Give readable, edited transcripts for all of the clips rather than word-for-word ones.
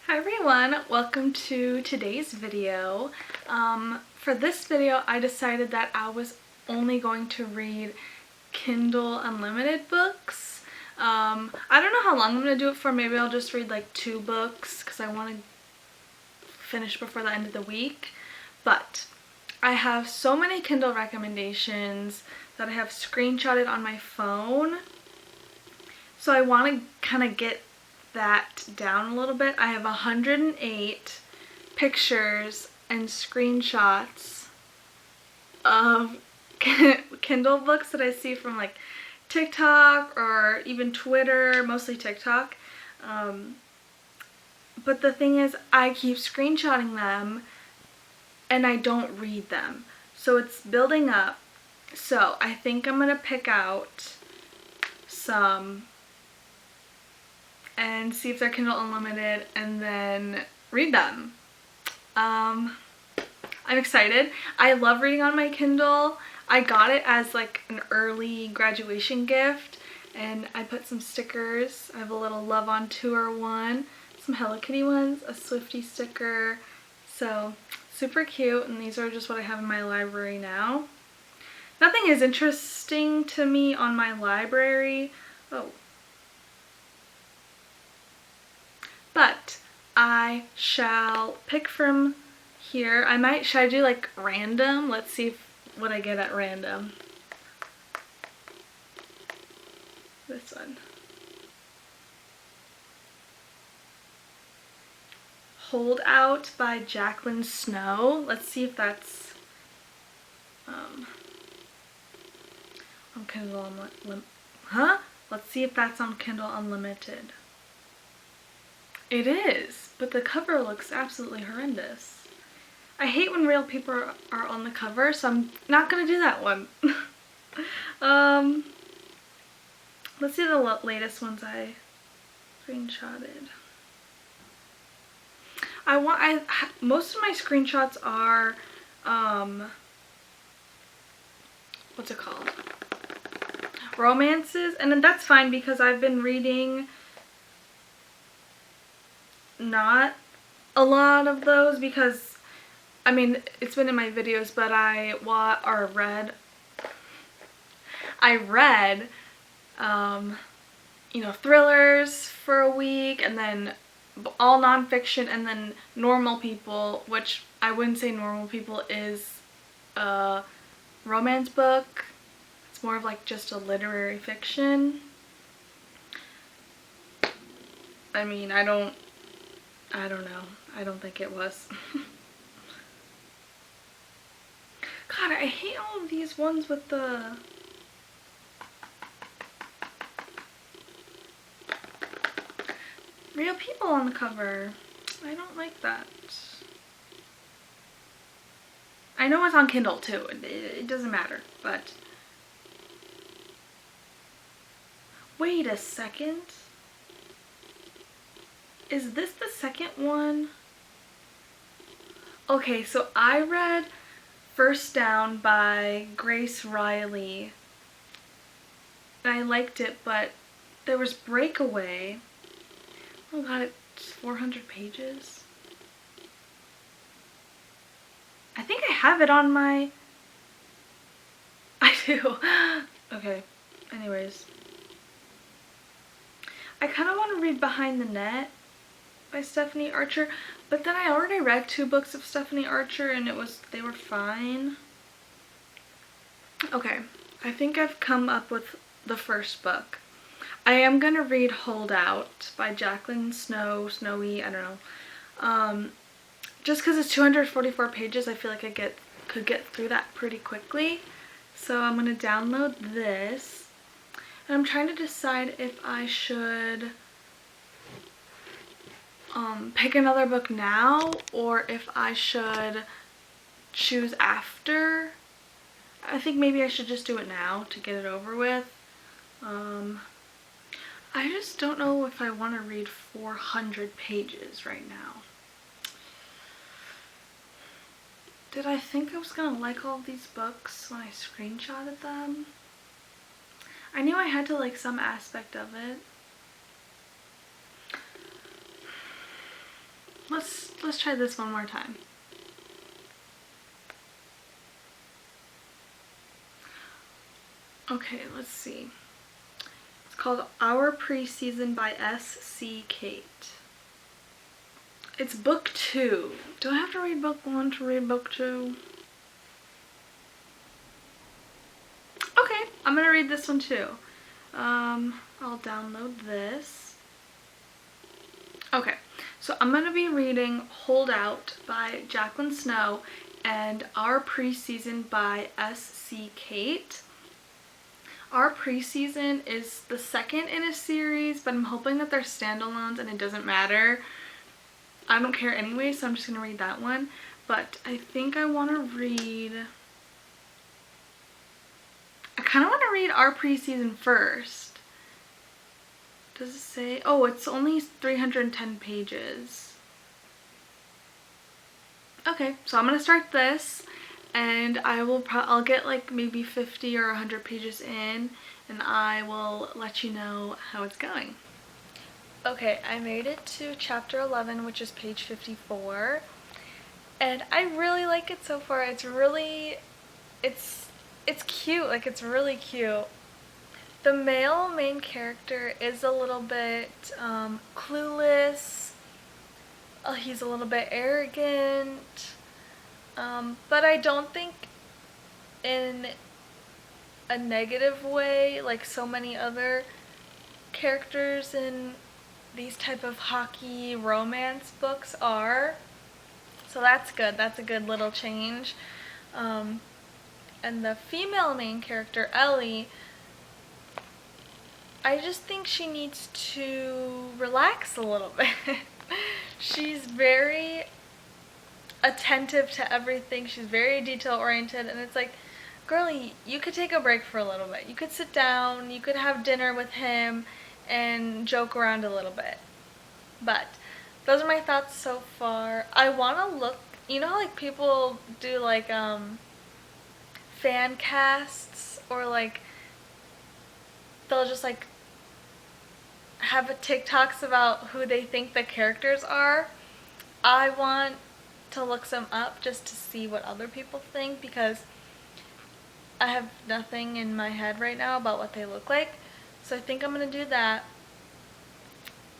Hi everyone, welcome to today's video. For this video I decided that I was only going to read Kindle Unlimited books. I don't know how long I'm going to do it for. Maybe I'll just read like 2 books because I want to finish before the end of the week. But I have so many Kindle recommendations that I have screenshotted on my phone. So I want to kind of get that down a little bit. I have 108 pictures and screenshots of Kindle books that I see from like TikTok or even Twitter, mostly TikTok. But the thing is, I keep screenshotting them and I don't read them. So it's building up. So I think I'm gonna pick out some and see if they're Kindle Unlimited and then read them. I'm excited. I love reading on my Kindle. I got it as like an early graduation gift and I put some stickers. I have a little Love on Tour one, some Hello Kitty ones, a Swiftie sticker. So super cute, and these are just what I have in my library now. Nothing is interesting to me on my library. But I shall pick from here. Should I do like random? Let's see what I get at random. This one. Hold Out by Jacqueline Snow. Let's see if that's on Kindle Unlimited. Let's see if that's on Kindle Unlimited. It is, but the cover looks absolutely horrendous. I hate when real people are on the cover, so I'm not gonna do that one. Let's see the latest ones I screenshotted. Most of my screenshots are, what's it called? Romances, and then that's fine because I've been reading not a lot of those because, I mean, it's been in my videos, but I read, you know, thrillers for a week, and then all nonfiction, and then Normal People, which I wouldn't say Normal People is a romance book. It's more of like just a literary fiction. I mean, I don't know. I don't think it was. God, I hate all of these ones with the real people on the cover. I don't like that. I know it's on Kindle too. It doesn't matter, but wait a second. Is this the second one? Okay, so I read First Down by Grace Riley, and I liked it, but there was Breakaway. Oh god, it's 400 pages. I think I have it on my... I do. Okay, anyways. I kind of want to read Behind the Net by Stephanie Archer, but then I already read 2 books of Stephanie Archer and they were fine. Okay, I think I've come up with the first book. I am gonna read Hold Out by Jacqueline Snow, Snowy, I don't know. Just because it's 244 pages, I feel like I could get through that pretty quickly. So I'm gonna download this, and I'm trying to decide if I should pick another book now or if I should choose after. I think maybe I should just do it now to get it over with. I just don't know if I want to read 400 pages right now. Did I think I was gonna like all of these books when I screenshotted them? I knew I had to like some aspect of it. Let's try this one more time. Okay, let's see. It's called Our Preseason by S.C. Kate. It's book 2. Do I have to read book 1 to read book 2? Okay, I'm gonna read this one too. I'll download this. Okay, so I'm gonna be reading Hold Out by Jacqueline Snow and Our Preseason by S.C. Kate. Our Preseason is the second in a series, but I'm hoping that they're standalones and it doesn't matter. I don't care anyway, so I'm just gonna read that one. But I think I want to read... I kind of want to read Our Preseason first. Does it say? Oh, it's only 310 pages. Okay, so I'm gonna start this, and I'll get like maybe 50 or 100 pages in, and I will let you know how it's going. Okay, I made it to chapter 11, which is page 54, and I really like it so far. It's cute, like it's really cute. The male main character is a little bit clueless. He's a little bit arrogant, but I don't think in a negative way like so many other characters in these type of hockey romance books are. So that's good. That's a good little change. And the female main character, Ellie, I just think she needs to relax a little bit. She's very attentive to everything. She's very detail oriented, and it's like, girlie, you could take a break for a little bit. You could sit down, you could have dinner with him and joke around a little bit. But those are my thoughts so far. I want to look, you know how like people do like fan casts, or like they'll just like have a TikToks about who they think the characters are. I want to look some up just to see what other people think, because I have nothing in my head right now about what they look like. So I think I'm going to do that,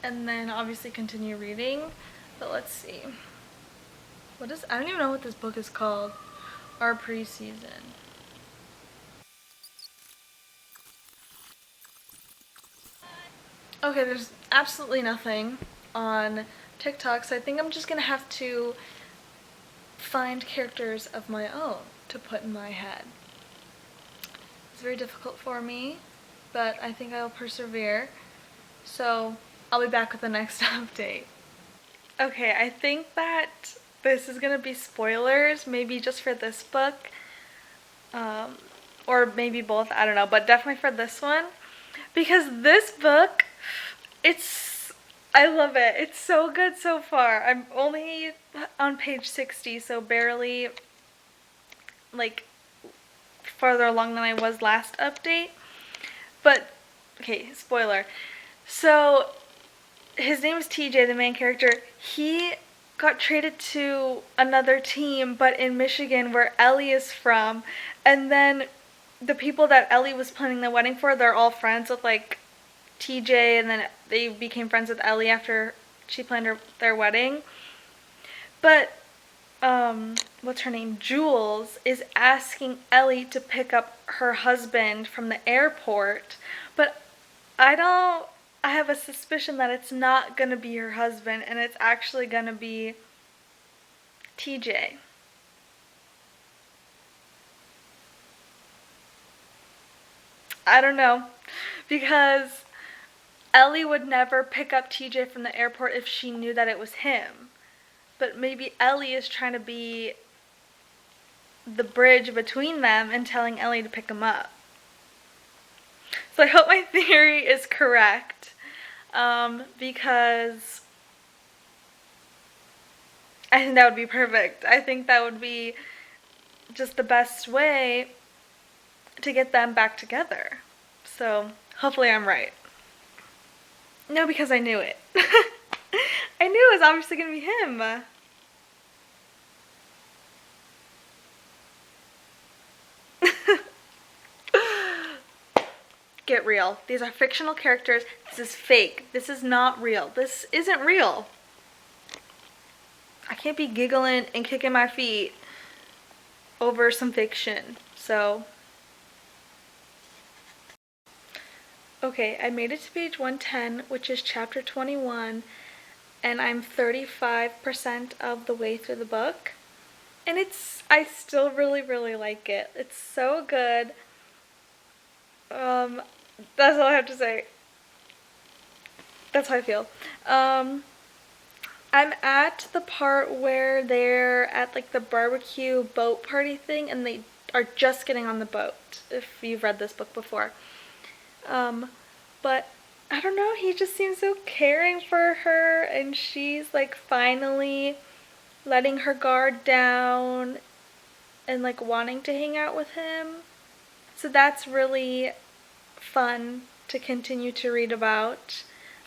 and then obviously continue reading. But let's see. I don't even know what this book is called. Our Preseason. Okay, there's absolutely nothing on TikTok, so I think I'm just gonna have to find characters of my own to put in my head. It's very difficult for me, but I think I'll persevere. So I'll be back with the next update. Okay, I think that this is gonna be spoilers, maybe just for this book, or maybe both, I don't know, but definitely for this one, because this book, I love it. It's so good so far. I'm only on page 60, so barely like farther along than I was last update. But, okay, spoiler. So, his name is TJ, the main character. He got traded to another team, but in Michigan, where Ellie is from. And then the people that Ellie was planning the wedding for, they're all friends with like TJ, and then they became friends with Ellie after she planned their wedding. But what's her name, Jules, is asking Ellie to pick up her husband from the airport, but I have a suspicion that it's not gonna be her husband, and it's actually gonna be TJ. I don't know, because Ellie would never pick up TJ from the airport if she knew that it was him. But maybe Ellie is trying to be the bridge between them and telling Ellie to pick him up. So I hope my theory is correct, because I think that would be perfect. I think that would be just the best way to get them back together. So hopefully I'm right. No, because I knew it. I I knew it was obviously gonna be him. Get real. These are fictional characters. This is fake. This is not real. This isn't real. I can't be giggling and kicking my feet over some fiction. So, okay, I made it to page 110, which is chapter 21, and I'm 35% of the way through the book. And I still really, really like it. It's so good. That's all I have to say. That's how I feel. I'm at the part where they're at like the barbecue boat party thing and they are just getting on the boat, if you've read this book before. But I don't know, he just seems so caring for her, and she's like finally letting her guard down and like wanting to hang out with him. So that's really fun to continue to read about.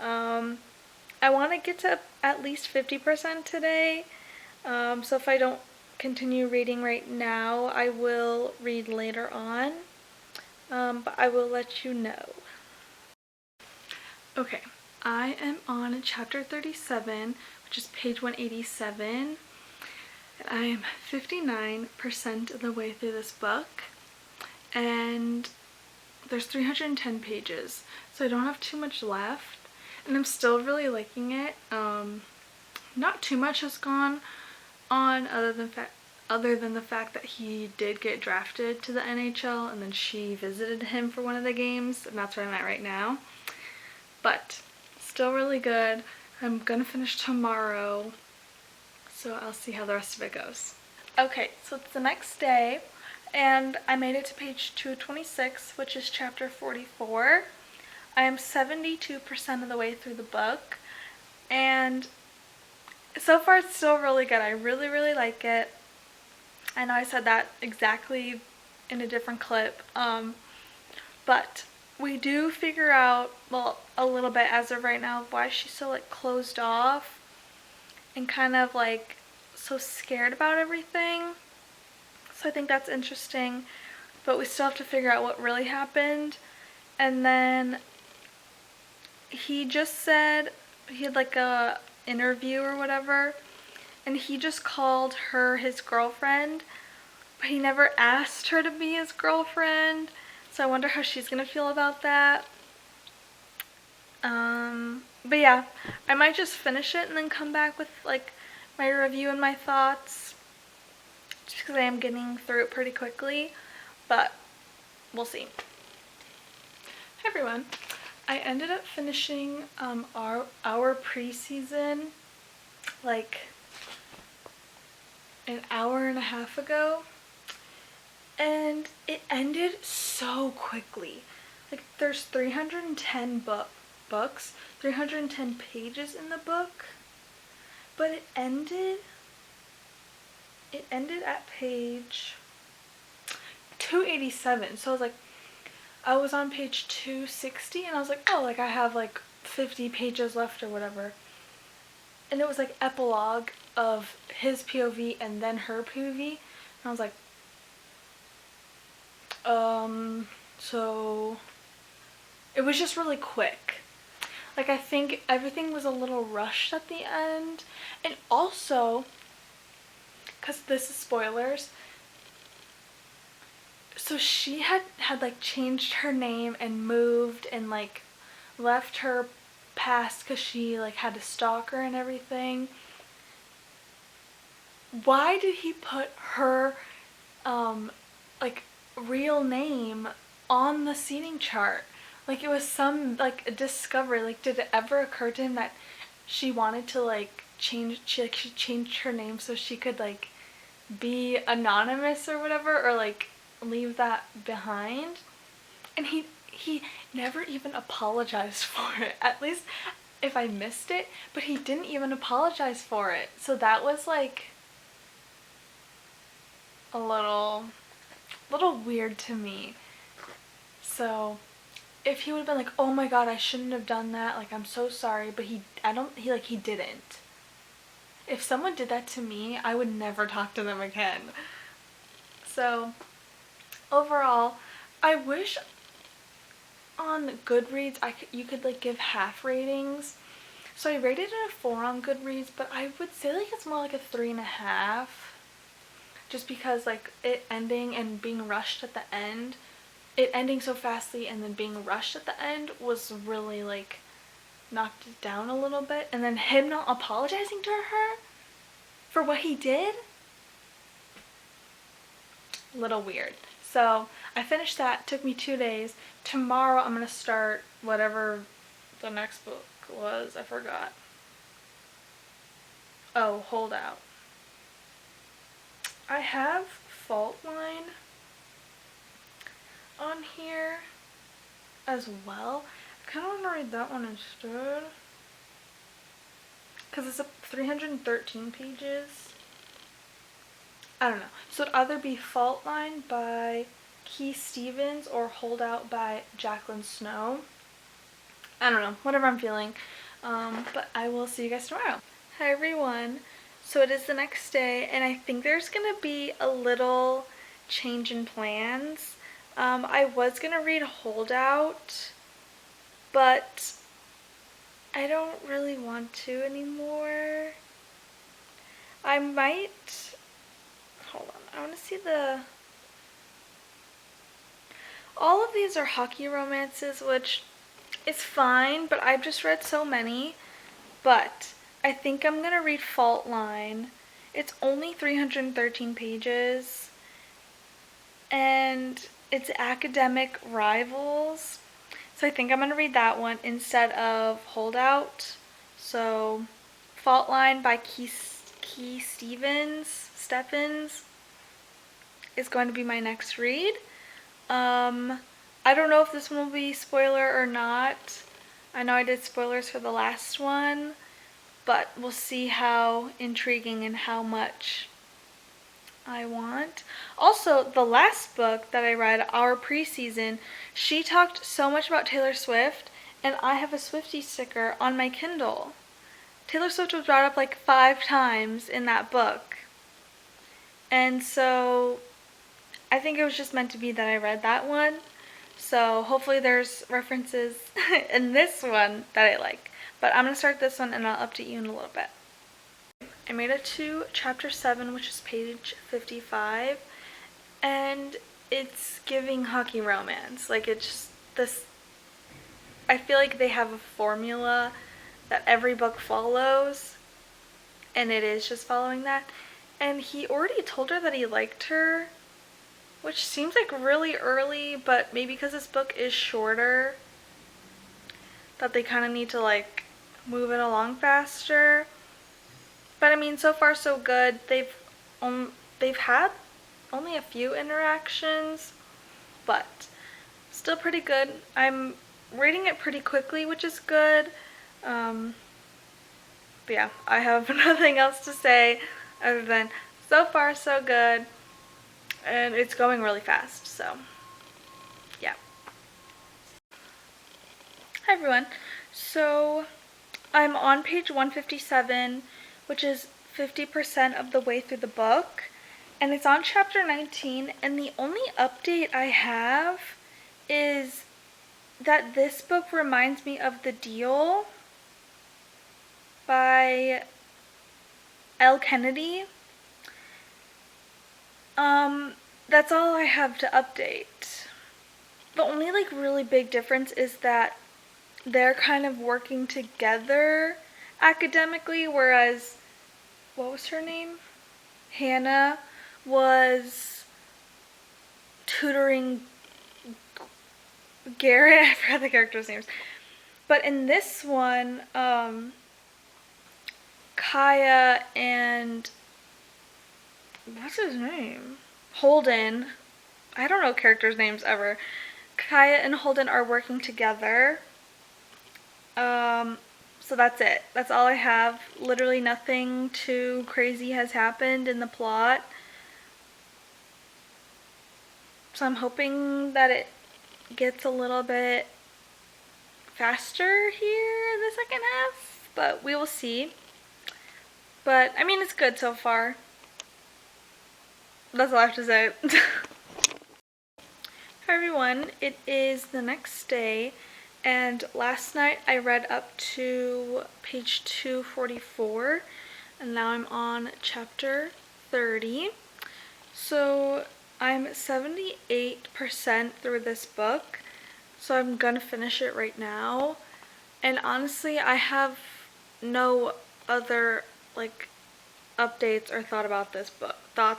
I want to get to at least 50% today. So if I don't continue reading right now, I will read later on. But I will let you know. Okay, I am on chapter 37, which is page 187. I am 59% of the way through this book, and there's 310 pages, so I don't have too much left, and I'm still really liking it. Not too much has gone on other than the fact that he did get drafted to the NHL, and then she visited him for one of the games, and that's where I'm at right now. But still really good. I'm gonna finish tomorrow, so I'll see how the rest of it goes. Okay, so it's the next day, and I made it to page 226, which is chapter 44. I am 72% of the way through the book, and so far it's still really good. I really, really like it. I know I said that exactly in a different clip, but we do figure out, well, a little bit as of right now, why she's so like closed off and kind of like so scared about everything. So I think that's interesting, but we still have to figure out what really happened. And then he just said he had like a interview or whatever, and he just called her his girlfriend, but he never asked her to be his girlfriend. So I wonder how she's gonna feel about that. But yeah, I might just finish it and then come back with like my review and my thoughts, just because I am getting through it pretty quickly, but we'll see. Hi everyone. I ended up finishing our preseason like an hour and a half ago, and it ended so quickly. Like there's 310 books, 310 pages in the book, but it ended at page 287. So I was on page 260 and I was like, oh, like I have like 50 pages left or whatever. And it was like epilogue of his POV and then her POV. And I was like, so it was just really quick. Like I think everything was a little rushed at the end. And also, because this is spoilers, so she had like changed her name and moved and like left her past because she like had a stalker and everything. Why did he put her like real name on the seating chart? Like it was some like a discovery. Like did it ever occur to him that she wanted to like she changed her name so she could like be anonymous or whatever, or like leave that behind? And he never even apologized for it, at least if I missed it, but he didn't even apologize for it. So that was like a little weird to me. So if he would have been like, oh my god, I shouldn't have done that, like, I'm so sorry, but he didn't. If someone did that to me, I would never talk to them again. So, overall, I wish on Goodreads you could like give half ratings. So I rated it a 4 on Goodreads, but I would say like it's more like a 3.5. Just because like it ending and being rushed at the end, it ending so fastly and then being rushed at the end was really like knocked it down a little bit. And then him not apologizing to her for what he did, a little weird. So I finished that. It took me 2 days. Tomorrow I'm gonna start whatever the next book was. I forgot. Oh, Hold Out. I have Fault Line on here as well. I kind of want to read that one instead because it's 313 pages. I don't know. So it'd either be Fault Line by Keith Stevens or Hold Out by Jacqueline Snow. I don't know. Whatever I'm feeling. But I will see you guys tomorrow. Hi everyone. So it is the next day and I think there's going to be a little change in plans. I was going to read Hold Out, but I don't really want to anymore. I might... Hold on, I want to see the... All of these are hockey romances, which is fine, but I've just read so many. But I think I'm going to read Fault Line. It's only 313 pages, and it's academic rivals. So I think I'm going to read that one instead of Hold Out. So Fault Line by Keith Stevens is going to be my next read. I don't know if this one will be spoiler or not. I know I did spoilers for the last one, but we'll see how intriguing and how much I want. Also, the last book that I read, Our Preseason, she talked so much about Taylor Swift, and I have a Swiftie sticker on my Kindle. Taylor Swift was brought up like 5 times in that book. And so I think it was just meant to be that I read that one. So hopefully there's references in this one that I like. But I'm going to start this one and I'll update you in a little bit. I made it to chapter 7, which is page 55. And it's giving hockey romance. Like it's just this... I feel like they have a formula that every book follows. And it is just following that. And he already told her that he liked her, which seems like really early, but maybe because this book is shorter, that they kind of need to like move it along faster. But I mean, so far so good. They've had only a few interactions, but still pretty good. I'm reading it pretty quickly, which is good. But yeah, I have nothing else to say other than so far so good. And it's going really fast, so yeah. Hi everyone. So I'm on page 157, which is 50% of the way through the book, and it's on chapter 19, and the only update I have is that this book reminds me of The Deal by L. Kennedy. That's all I have to update. The only like really big difference is that they're kind of working together academically, whereas, what was her name? Hannah was tutoring Garrett. I forgot the characters' names. But in this one, Kaya and what's his name? Holden. I don't know characters' names ever. Kaya and Holden are working together. So that's it. That's all I have. Literally nothing too crazy has happened in the plot. So I'm hoping that it gets a little bit faster here in the second half, but we will see. But, I mean, it's good so far. That's all I have to say. Hi everyone, it is the next day, and last night I read up to page 244, and now I'm on chapter 30. So I'm 78% through this book, so I'm gonna finish it right now. And honestly, I have no other updates or thoughts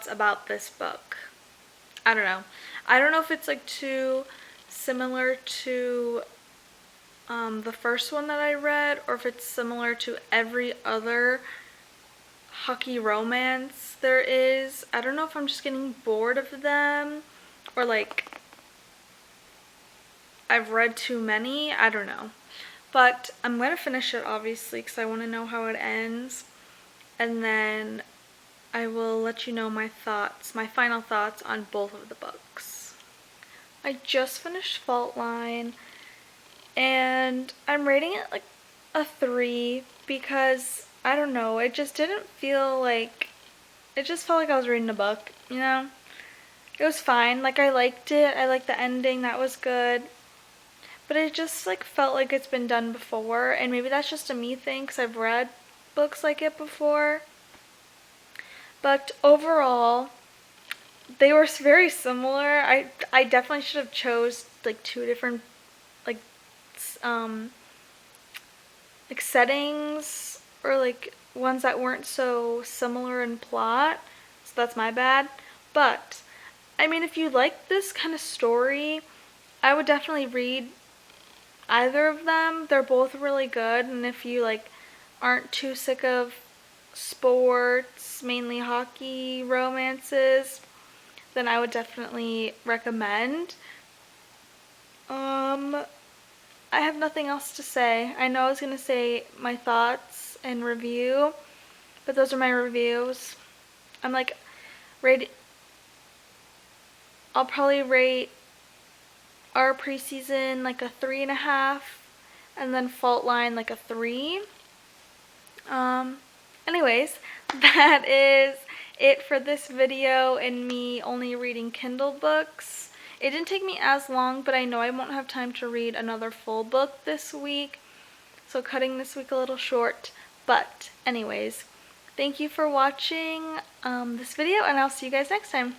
about this book. I don't know. I don't know if it's too similar to the first one that I read, or if it's similar to every other hockey romance there is. I don't know if I'm just getting bored of them, or I've read too many. I don't know. But I'm going to finish it obviously because I want to know how it ends. And then I will let you know my final thoughts on both of the books. I just finished Fault Line, and I'm rating it a 3 because, I don't know, it just didn't feel it just felt like I was reading a book, you know? It was fine, I liked it, I liked the ending, that was good. But it just felt like it's been done before, and maybe that's just a me thing because I've read books like it before. But overall, they were very similar. I definitely should have chose two different settings, or ones that weren't so similar in plot. So that's my bad. But I mean, if you like this kind of story, I would definitely read either of them. They're both really good, and if you aren't too sick of sports, mainly hockey romances, then I would definitely recommend. I have nothing else to say. I know I was going to say my thoughts and review, but those are my reviews. I'm I'll probably rate our preseason a 3.5, and then Fault Line a 3. Anyways, that is it for this video and me only reading Kindle books. It didn't take me as long, but I know I won't have time to read another full book this week, so cutting this week a little short. But anyways, thank you for watching this video, and I'll see you guys next time.